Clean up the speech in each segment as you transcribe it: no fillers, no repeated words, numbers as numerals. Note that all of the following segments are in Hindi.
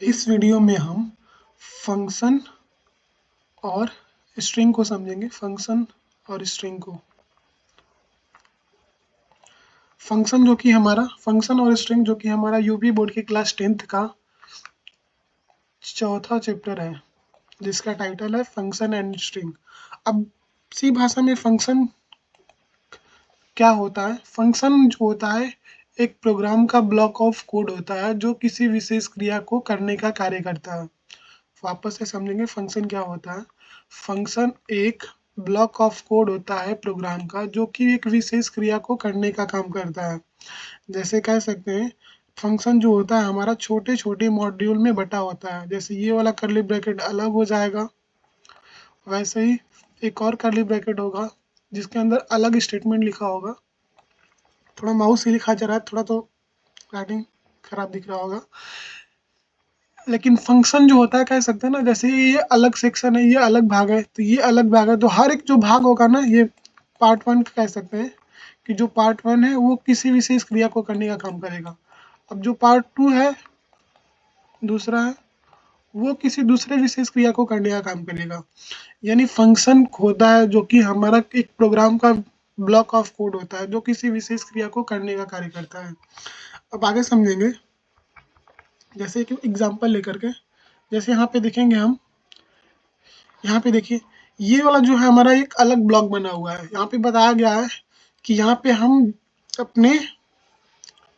इस वीडियो में हम फंक्शन और स्ट्रिंग को समझेंगे। फंक्शन और स्ट्रिंग को, फंक्शन और स्ट्रिंग जो कि हमारा यूपी बोर्ड की क्लास 10th का चौथा चैप्टर है, जिसका टाइटल है फंक्शन एंड स्ट्रिंग। अब सी भाषा में फंक्शन क्या होता है? फंक्शन जो होता है एक प्रोग्राम का ब्लॉक ऑफ कोड होता है जो किसी विशेष क्रिया को करने का कार्य करता है। वापस से समझेंगे फंक्शन क्या होता है। फंक्शन एक ब्लॉक ऑफ कोड होता है प्रोग्राम का जो कि एक विशेष क्रिया को करने का काम करता है। जैसे कह सकते हैं फंक्शन जो होता है हमारा छोटे छोटे मॉड्यूल में बटा होता है। जैसे ये वाला कर्ली ब्रैकेट अलग हो जाएगा, वैसे ही एक और कर्ली ब्रैकेट होगा जिसके अंदर अलग स्टेटमेंट लिखा होगा। थोड़ा माउस से लिखा जा रहा है, थोड़ा तो राइटिंग खराब दिख रहा होगा, लेकिन फंक्शन जो होता है कह सकते हैं ना, जैसे ये अलग सेक्शन है, ये अलग भाग है, तो ये अलग भाग है, तो हर एक जो भाग होगा ना, ये पार्ट वन कह सकते हैं कि जो पार्ट वन है वो किसी विशेष क्रिया को करने का काम करेगा। अब जो पार्ट टू है दूसरा है, वो किसी दूसरे विशेष क्रिया को करने का काम करेगा। यानी फंक्शन होता है जो कि हमारा एक प्रोग्राम का ब्लॉक ऑफ कोड होता है जो किसी विशेष क्रिया को करने का कार्य करता है। अब आगे समझेंगे, जैसे कि एग्जांपल लेकर के, जैसे यहाँ पे देखेंगे हम, यहाँ पे देखिए ये वाला जो है हमारा एक अलग ब्लॉक बना हुआ है। यहाँ पे बताया गया है कि यहाँ पे हम अपने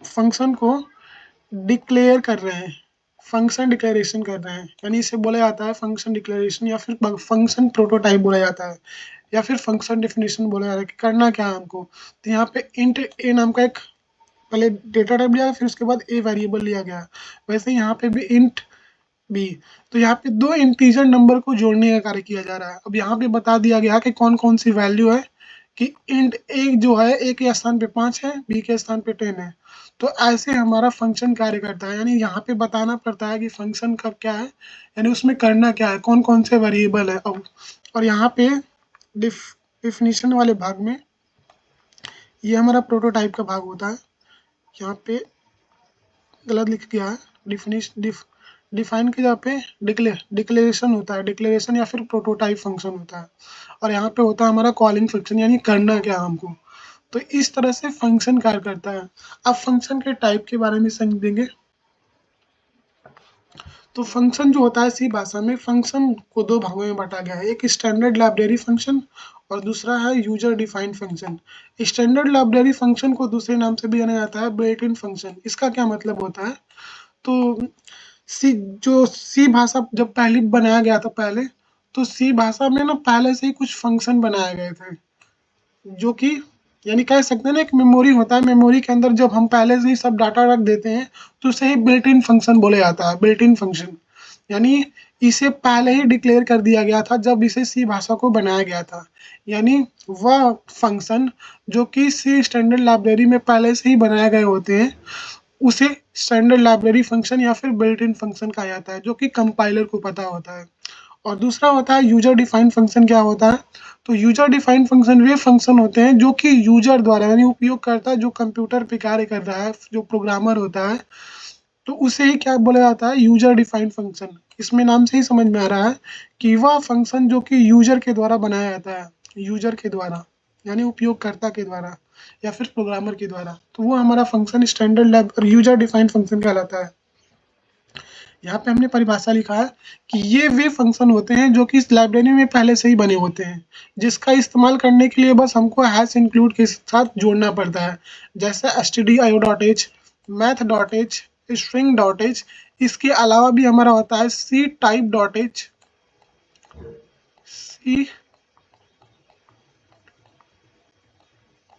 फंक्शन को डिक्लेयर कर रहे हैं, फंक्शन डिक्लेरेशन कर रहे हैं, यानी इसे बोला जाता है फंक्शन डिक्लेरेशन या फिर फंक्शन प्रोटोटाइप बोला जाता है या फिर फंक्शन डेफिनेशन बोला जाता है कि करना क्या है हमको। तो यहाँ पे इंट ए नाम का एक पहले डेटा टाइप लिया, फिर उसके बाद ए वेरिएबल लिया गया। वैसे यहाँ पे भी इंट बी, तो यहाँ पे दो इंटीजर नंबर को जोड़ने का कार्य किया जा रहा है। अब यहाँ पे बता दिया गया कि कौन कौन सी वैल्यू है, कि इंट ए जो है ए के स्थान पे 5 है, बी के स्थान पे 10 है। तो ऐसे हमारा फंक्शन कार्य करता है, यानी यहाँ पे बताना पड़ता है कि फंक्शन का क्या है, यानी उसमें करना क्या है, कौन कौन से वेरिएबल है। और यहाँ पे डिफिनीशन वाले भाग में ये हमारा प्रोटोटाइप का भाग होता है। यहाँ पे गलत लिख गया है, डिफाइन की जगह पे डिक्लेरेशन होता है, डिक्लेरेशन या फिर प्रोटोटाइप फंक्शन होता है। और यहाँ पे होता है हमारा कॉलिंग फंक्शन, यानी करना क्या हमको। तो इस तरह से फंक्शन कार्य करता है। अब फंक्शन के टाइप के बारे में समझेंगे। तो फंक्शन जो होता है सी भाषा में, फंक्शन को दो भागों में बांटा गया है, एक स्टैंडर्ड लाइब्रेरी फंक्शन और दूसरा है user defined function. Standard library function को दूसरे नाम से भी जाना जाता है बिल्ट इन फंक्शन। इसका क्या मतलब होता है? तो सी भाषा जब पहले बनाया गया था पहले, तो सी भाषा में ना पहले से ही कुछ फंक्शन बनाए गए थे जो कि, यानी कह सकते हैं ना एक मेमोरी होता है, मेमोरी के अंदर जब हम पहले से ही सब डाटा रख देते हैं तो उसे ही बिल्ट इन फंक्शन बोला जाता है। बिल्ट इन फंक्शन यानी इसे पहले ही डिक्लेयर कर दिया गया था जब इसे सी भाषा को बनाया गया था। यानी वह फंक्शन जो कि सी स्टैंडर्ड लाइब्रेरी में पहले से ही बनाए गए होते हैं, उसे स्टैंडर्ड लाइब्रेरी फंक्शन या फिर बिल्ट इन फंक्शन कहा जाता है, जो कि कंपाइलर को पता होता है। और दूसरा होता है यूजर डिफाइंड फंक्शन। क्या होता है? तो यूजर डिफाइंड फंक्शन वे फंक्शन होते हैं जो कि यूजर द्वारा, यानी उपयोगकर्ता जो कंप्यूटर पे कार्य कर रहा है, जो प्रोग्रामर होता है, तो उसे ही क्या बोला जाता है? User defined function. इसमें नाम से ही समझ में आ रहा है कि वह फंक्शन जो कि यूजर के द्वारा बनाया जाता है, यूजर के द्वारा यानी उपयोगकर्ता के द्वारा या फिर प्रोग्रामर के द्वारा, तो वो हमारा function standard user defined function कहलाता है। यहाँ पे हमने परिभाषा लिखा है कि ये वे फंक्शन होते हैं जो कि इस लाइब्रेरी में पहले से ही बने होते हैं, जिसका इस्तेमाल करने के लिए बस हमको हैश इंक्लूड के साथ जोड़ना पड़ता है। जैसे stdio.h, math.h, string.h। इसके अलावा भी हमारा होता है सी टाइप.h, सी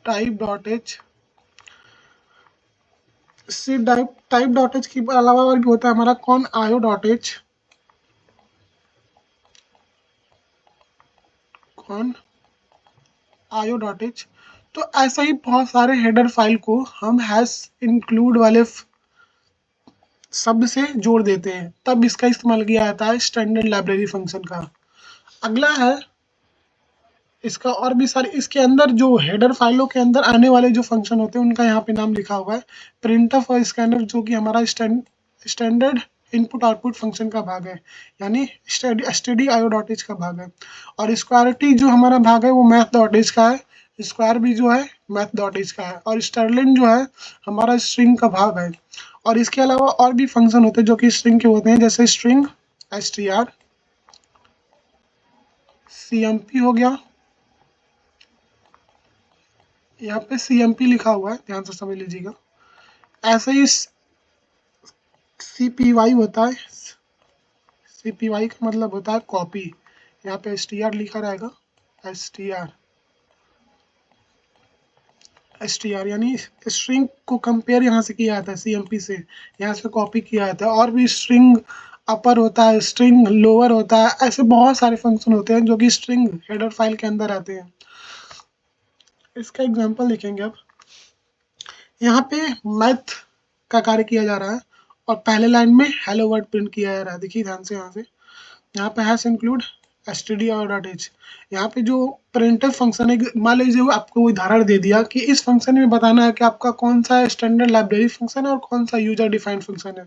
टाइप.h, सी टाइप.h के अलावा और भी होता है हमारा कौन io.h, कौन io.h। तो ऐसा ही बहुत सारे हेडर फाइल को हम हैश इंक्लूड वाले शब्द से जोड़ देते हैं, तब इसका इस्तेमाल किया जाता है स्टैंडर्ड लाइब्रेरी फंक्शन का। अगला है इसका और भी सारे, इसके अंदर जो हेडर फाइलों के अंदर आने वाले जो फंक्शन होते हैं उनका यहाँ पे नाम लिखा हुआ है। प्रिंटफ और स्कैनर जो कि हमारा स्टैंडर्ड इनपुट आउटपुट फंक्शन का भाग है, यानी stdio.h का भाग है। और स्क्वायरिटी जो हमारा भाग है वो math.h का है, स्क्वायर भी जो है math.h का है, और स्टर्लिन जो है हमारा स्ट्रिंग का भाग है। और इसके अलावा और भी फंक्शन होते हैं जो कि स्ट्रिंग के होते हैं, जैसे स्ट्रिंग str, cmp हो गया, यहाँ पे cmp लिखा हुआ है, ध्यान से समझ लीजिएगा। ऐसे ही cpy होता है, cpy का मतलब होता है कॉपी, यहाँ पे str लिखा रहेगा, str यानी स्ट्रिंग को कंपेयर यहाँ से किया जाता है cmp से, यहाँ से कॉपी किया जाता है। और भी स्ट्रिंग अपर होता है, स्ट्रिंग लोअर होता है, ऐसे बहुत सारे फंक्शन होते हैं जो कि स्ट्रिंग हेडर फाइल के अंदर आते हैं। इसका एग्जांपल देखेंगे अब। यहाँ पे मैथ का कार्य किया जा रहा है और पहले लाइन में हेलो वर्ड प्रिंट किया जा रहा है, देखिए ध्यान से। यहाँ पे हैश इंक्लूड stdio.h, यहाँ पे जो प्रिंटफ फंक्शन है, मान लीजिए आपको उदाहरण दे दिया कि इस फंक्शन में बताना है कि आपका कौन सा स्टैंडर्ड लाइब्रेरी फंक्शन है और कौन सा यूजर डिफाइंड फंक्शन है।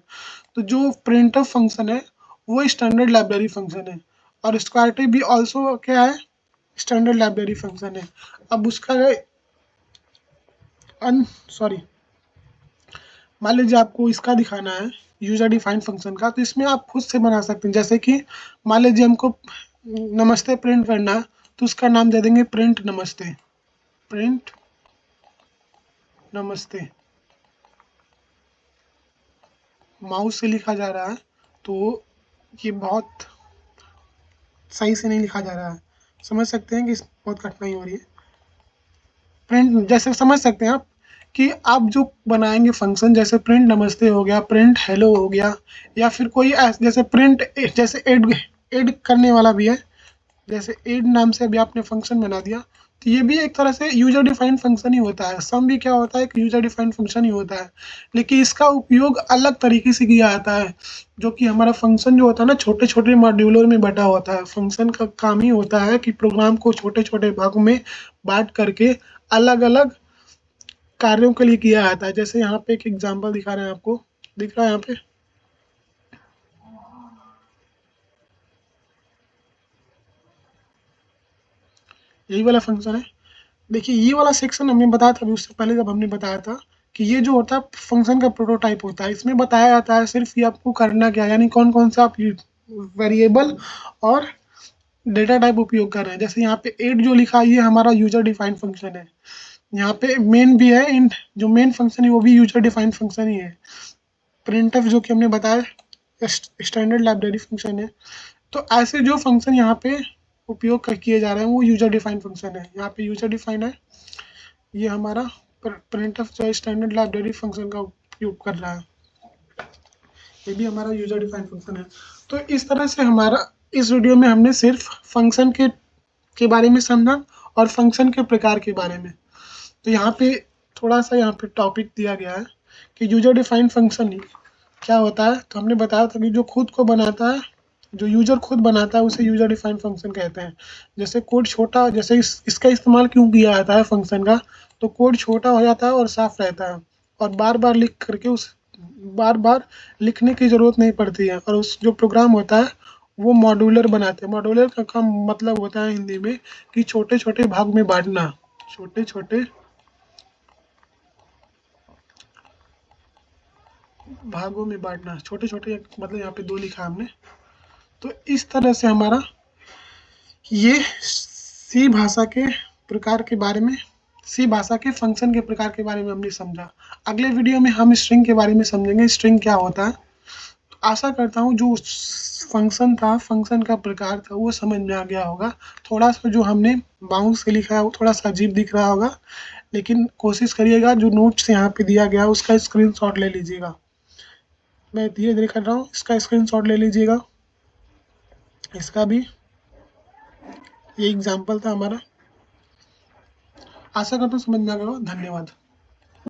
तो जो प्रिंटफ फंक्शन है वो स्टैंडर्ड लाइब्रेरी फंक्शन है, और स्क्वायरिटी भी ऑल्सो क्या है, स्टैंडर्ड लाइब्रेरी फंक्शन है। अब उसका सॉरी, मान लीजिए आपको इसका दिखाना है यूजर डिफाइंड फंक्शन का, तो इसमें आप खुद से बना सकते हैं। जैसे कि मान लीजिए हमको नमस्ते प्रिंट करना है, तो उसका नाम दे देंगे प्रिंट नमस्ते, प्रिंट नमस्ते। माउस से लिखा जा रहा है तो ये बहुत सही से नहीं लिखा जा रहा है, समझ सकते हैं कि बहुत कठिनाई हो रही है। प्रिंट जैसे समझ सकते हैं आप कि आप जो बनाएंगे फंक्शन, जैसे प्रिंट नमस्ते हो गया, प्रिंट हेलो हो गया, या फिर कोई जैसे प्रिंट जैसे ऐड करने वाला भी है, जैसे ऐड नाम से अभी आपने फंक्शन बना दिया, तो ये भी एक तरह से यूजर डिफाइंड फंक्शन ही होता है। सम भी क्या होता है, एक यूजर डिफाइंड फंक्शन ही होता है, लेकिन इसका उपयोग अलग तरीके से किया जाता है। जो कि हमारा फंक्शन जो होता है ना, छोटे छोटे मॉड्यूलर में बटा होता है। फंक्शन का काम ही होता है कि प्रोग्राम को छोटे छोटे भागों में बांट करके अलग अलग कार्यों के लिए किया जाता है। जैसे यहाँ पे एक एग्जांपल दिखा रहे हैं आपको, दिख रहा है यहाँ पे, यही वाला फंक्शन है। देखिए ये वाला सेक्शन हमने बताया था अभी, उससे पहले जब हमने बताया था कि ये जो होता है फंक्शन का प्रोटोटाइप होता है। इसमें बताया जाता है सिर्फ ये आपको करना क्या है, यानी कौन कौन सा आप वेरिएबल और डेटा टाइप उपयोग कर रहे हैं। जैसे यहाँ पे ऐड जो लिखा है ये हमारा यूजर डिफाइंड फंक्शन है। यहाँ पे मेन भी है, इन जो मेन फंक्शन है वो भी यूजर डिफाइंड फंक्शन ही है। प्रिंटफ जो कि हमने बताया स्टैंडर्ड लाइब्रेरी फंक्शन है। तो ऐसे जो फंक्शन यहाँ पे उपयोग किए जा रहे हैं वो यूजर डिफाइंड फंक्शन है। यहाँ पे यूजर डिफाइंड है, ये हमारा प्रिंटफ जो स्टैंडर्ड लाइब्रेरी फंक्शन का उपयोग कर रहा है, ये भी हमारा यूजर डिफाइंड फंक्शन है। तो इस तरह से हमारा इस वीडियो में हमने सिर्फ फंक्शन के बारे में समझा और फंक्शन के प्रकार के बारे में। तो यहाँ पे थोड़ा सा यहाँ पे टॉपिक दिया गया है कि यूजर डिफाइंड फंक्शन क्या होता है। तो हमने बताया था कि जो खुद को बनाता है, जो यूजर खुद बनाता है उसे यूजर डिफाइंड फंक्शन कहते हैं। जैसे कोड छोटा, जैसे इसका इस्तेमाल क्यों किया जाता है फंक्शन का, तो कोड छोटा हो जाता है और साफ रहता है, और बार बार लिख करके उस बार बार लिखने की ज़रूरत नहीं पड़ती है। और उस जो प्रोग्राम होता है वो मॉड्यूलर बनाते हैं। मॉड्यूलर का मतलब होता है हिंदी में कि छोटे छोटे भाग में बांटना, छोटे छोटे भागों में बांटना, छोटे छोटे मतलब यहाँ पे दो लिखा हमने। तो इस तरह से हमारा ये सी भाषा के प्रकार के बारे में, सी भाषा के फंक्शन के प्रकार के बारे में हमने समझा। अगले वीडियो में हम स्ट्रिंग के बारे में समझेंगे, स्ट्रिंग क्या होता है। तो आशा करता हूँ जो फंक्शन था, फंक्शन का प्रकार था, वो समझ में आ गया होगा। थोड़ा सा जो हमने माउस से लिखा है वो थोड़ा सा अजीब दिख रहा होगा, लेकिन कोशिश करिएगा जो नोट्स यहाँ पे दिया गया उसका स्क्रीनशॉट ले लीजिएगा। मैं धीरे धीरे कर रहा हूँ, इसका स्क्रीनशॉट ले लीजिएगा। इसका भी ये एग्जाम्पल था हमारा। आशा करता हूँ समझ में आ गया हो। धन्यवाद।